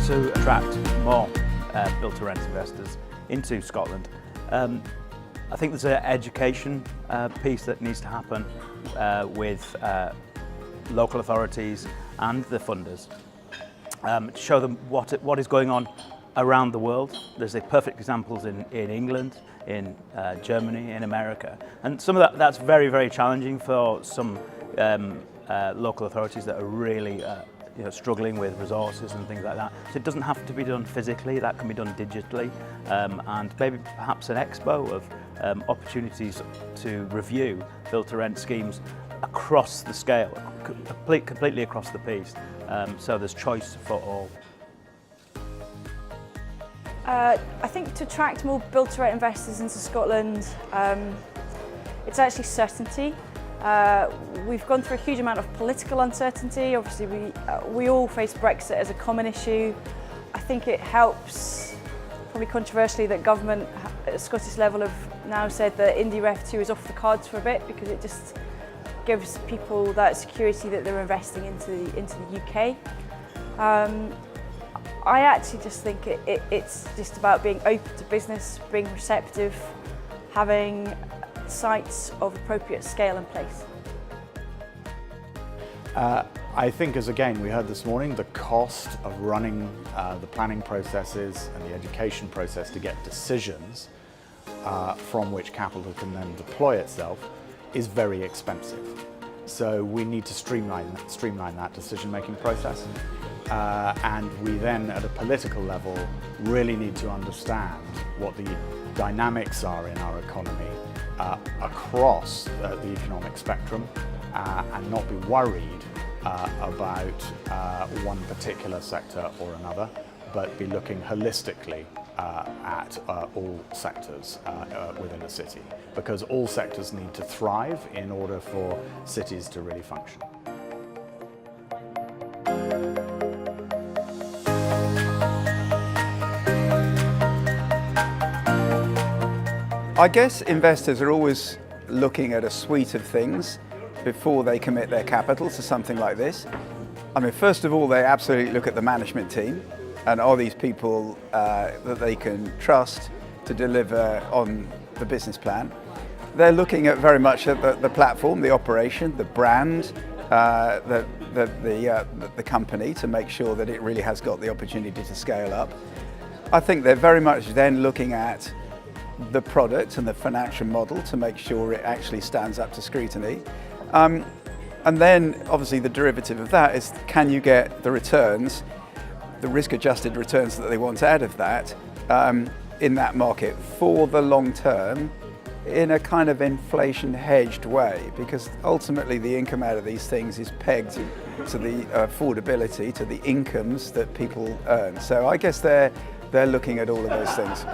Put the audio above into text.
to attract more build-to-rent investors into Scotland, I think there's an education piece that needs to happen with local authorities and the funders to show them what is going on around the world. There's perfect examples in England, in Germany, in America, and some of that's very, very challenging for some local authorities that are really struggling with resources and things like that. So it doesn't have to be done physically, that can be done digitally, and maybe perhaps an expo of opportunities to review build-to-rent schemes across the scale, completely across the piece, so there's choice for all. I think to attract more build-to-rent investors into Scotland, it's actually certainty. We've gone through a huge amount of political uncertainty. Obviously, we all face Brexit as a common issue. I think it helps, probably controversially, that government at the Scottish level have now said that IndyRef2 is off the cards for a bit, because it just gives people that security that they're investing into the UK. I actually just think it's just about being open to business, being receptive, having sites of appropriate scale in place. I think, as again we heard this morning, the cost of running the planning processes and the education process to get decisions from which capital can then deploy itself is very expensive. So we need to streamline that decision-making process. And we then, at a political level, really need to understand what the dynamics are in our economy across the economic spectrum, and not be worried about one particular sector or another, but be looking holistically at all sectors within a city, because all sectors need to thrive in order for cities to really function. I guess investors are always looking at a suite of things before they commit their capital to something like this. I mean, first of all, they absolutely look at the management team, and are these people that they can trust to deliver on the business plan. They're looking at very much at the platform, the operation, the brand, the company, to make sure that it really has got the opportunity to scale up. I think they're very much then looking at the product and the financial model to make sure it actually stands up to scrutiny. And then obviously the derivative of that is, can you get the returns, the risk-adjusted returns that they want out of that in that market for the long term, in a kind of inflation hedged way, because ultimately the income out of these things is pegged to the affordability, to the incomes that people earn. So I guess they're looking at all of those things.